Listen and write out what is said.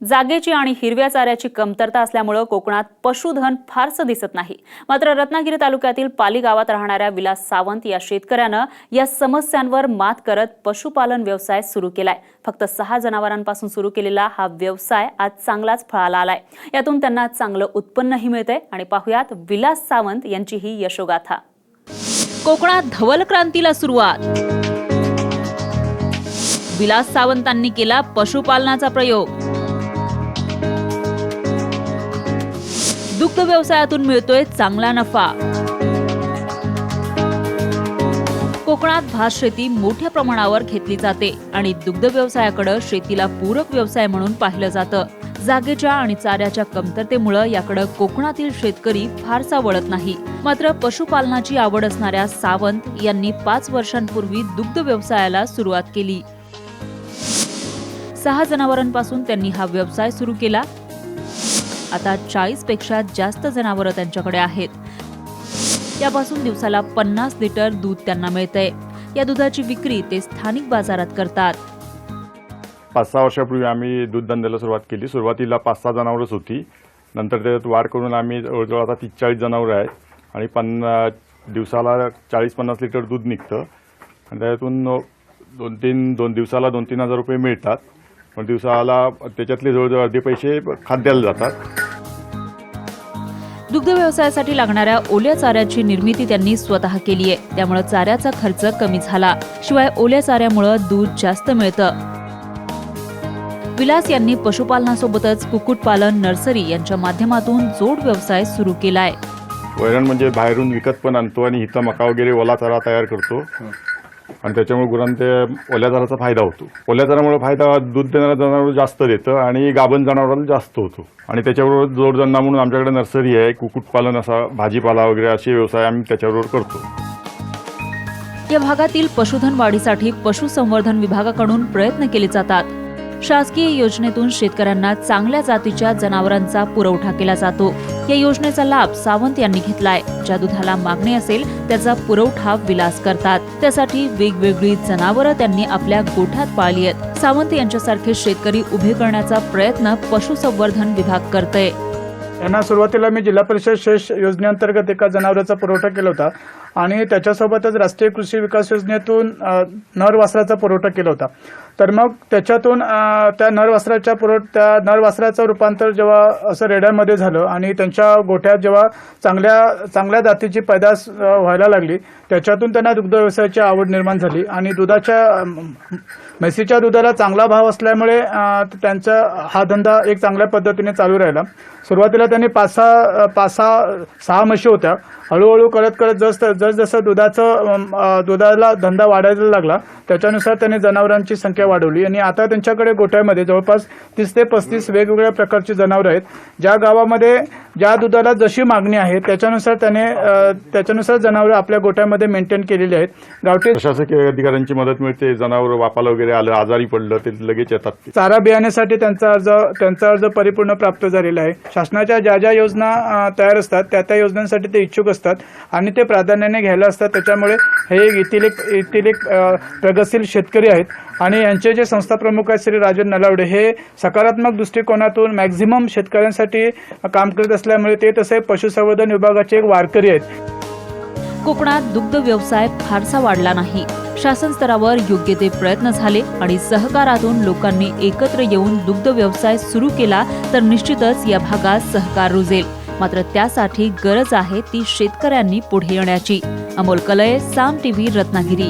जागेची आणि हिरव्या चाऱ्याची कमतरता असल्यामुळे कोकणात पशुधन फारसं दिसत नाही। मात्र रत्नागिरी तालुक्यातील पाली गावात राहणाऱ्या विलास सावंत या शेतकऱ्यानं या समस्यांवर मात करत पशुपालन व्यवसाय सुरू केलाय। फक्त 6 जनावरांपासून सुरू केलेला हा व्यवसाय आज चांगलाच फळाला आलाय। यातून त्यांना चांगलं उत्पन्नही मिळतंय आणि पाहुयात विलास सावंत यांची ही यशोगाथा। कोकणात धवल क्रांतीला सुरुवात। विलास सावंतांनी केला पशुपालनाचा प्रयोग। दुग्ध व्यवसायातून मिळतोय चांगला नफा। कोकणात भात शेती मोठ्या प्रमाणावर घेतली जाते आणि दुग्ध व्यवसायाकडे शेतीला पूरक व्यवसाय म्हणून पाहिलं जातं। जागेच्या आणि चाऱ्याच्या कमतरतेमुळे याकडे कोकणातील शेतकरी फारसा वळत नाही। मात्र पशुपालनाची आवड असणाऱ्या सावंत यांनी 5 वर्षांपूर्वी दुग्ध व्यवसायाला सुरुवात केली। 6 जनावरांपासून त्यांनी हा व्यवसाय सुरू केला। आता 40 पेक्षा जास्त जनावरं त्यांच्याकडे आहेत। यापासून दिवसाला 50 लिटर दूध त्यांना मिळतंय। या दुधाची विक्री ते स्थानिक बाजारात करतात। 5-6 वर्षापूर्वी आम्ही दूध धंद्याला सुरुवात केली। सुरुवातीला 5-6 जनावरच होती। नंतर त्यात वाढ करून आम्ही जवळजवळ आता 30-40 जनावरं आहेत आणि दिवसाला 40-50 लिटर दूध निघतं आणि त्यातून 2 दिवसाला 2-3 हजार रुपये मिळतात। पण दिवसाला त्याच्यातले जवळजवळ अर्धे पैसे खाद्याला जातात। दुग्ध व्यवसायासाठी लागणाऱ्या ओल्या चाऱ्याची निर्मिती त्यांनी स्वतः केली आहे। त्यामुळे चाऱ्याचा खर्च कमी झाला। शिवाय ओल्या चाऱ्यामुळे दूध जास्त मिळतं। विलास यांनी पशुपालनासोबतच कुक्कुटपालन नर्सरी यांच्या माध्यमातून जोड व्यवसाय सुरू केलाय। वैरण म्हणजे बाहेरून विकत पण आणतो आणि इथं मका वगैरे ओला चारा तयार करतो आणि त्याच्यामुळे गुरांना ते ओल्या चाऱ्याचा फायदा होतो। ओल्या चाऱ्यामुळे फायदा दूध देणाऱ्या जनावर जास्त देतं आणि गाभण जनावराला जास्त होतो। आणि त्याच्याबरोबर जोडधंदा म्हणून आमच्याकडे नर्सरी आहे, कुक्कुटपालन असा भाजीपाला वगैरे असे व्यवसाय आम्ही त्याच्याबरोबर करतो। या भागातील पशुधन वाढीसाठी पशुसंवर्धन विभागाकडून प्रयत्न केले जातात। शासकीय योजनेतून शेतकऱ्यांना चांगल्या जातीच्या जनावरांचा पुरवठा केला जातो। या योजनेचा लाभ सावंत यांनी घेतलाय। ज्या दुधाला मागणी असेल त्याचा पुरवठा विलास करतात। त्यासाठी वेगवेगळी जनावरं त्यांनी आपल्या गोठ्यात पाळली आहेत। सावंत यांच्यासारखे शेतकरी उभे करण्याचा प्रयत्न पशुसंवर्धन विभाग करतोय। यांना सुरुवातीला मी जिल्हा परिषद शेष योजनेअंतर्गत एका जनावरांचा पुरवठा केला होता आणि त्याच्यासोबतच राष्ट्रीय कृषी विकास योजनेतून नर वासराचा पुरवठा केला होता। तर मग त्याच्यातून त्या नर वासराचं रूपांतर जेव्हा असं रेड्यांमध्ये झालं आणि त्यांच्या गोठ्यात जेव्हा चांगल्या जातीची पैदास व्हायला लागली, त्याच्यातून त्यांना दुग्ध व्यवसायाची आवड निर्माण झाली आणि म्हैसीच्या दुधाला चांगला भाव असल्यामुळे त्यांचा हा धंदा एक चांगल्या पद्धतीने चालू राहिला। सुरुवातीला त्यांनी 5-6 म्हशी होत्या। हळूहळू करत जसं दुधाला धंदा वाढायला लागला त्याच्यानुसार त्यांनी जनावरांची संख्या वाढवली आणि आता त्यांच्याकडे गोठ्यामध्ये जवळपास 30 ते 35 वेगवेगळ्या प्रकारची जनावरं आहेत। ज्या गावामध्ये ज्या दुधाला जशी मागणी आहे त्याच्यानुसार जनावरं आपल्या गोठ्यामध्ये मेंटेन केलेली आहेत। गावठी प्रशासकीय अधिकाऱ्यांची मदत मिळते। जनावर वापाला वगैरे आलं, आजारी पडलं ते लगेच येतात। चारा बियाण्यासाठी त्यांचा अर्ज परिपूर्ण प्राप्त झालेला आहे। शासनाच्या ज्या योजना तयार असतात त्या योजनांसाठी ते इच्छुक असतात आणि ते प्राधान्याने घ्यायला असतात। त्याच्यामुळे हे येथील एक प्रगतशील शेतकरी आहेत आणि यांचे जे संस्था प्रमुख आहेत श्री राजन नलावडे हे सकारात्मक दृष्टिकोनातून मॅक्झिमम शेतकऱ्यांसाठी काम करत असल्यामुळे ते तसे पशुसंवर्धन विभागाचे एक वारकरी आहेत। कोकणात दुग्ध व्यवसाय फारसा वाढला नाही। शासन स्तरावर योग्य ते प्रयत्न झाले आणि सहकारातून लोकांनी एकत्र येऊन दुग्ध व्यवसाय सुरू केला तर निश्चितच या भागात सहकार रुजेल। मात्र त्यासाठी गरज आहे ती शेतकऱ्यांनी पुढे येण्याची। अमोल कलये, साम टीव्ही, रत्नागिरी।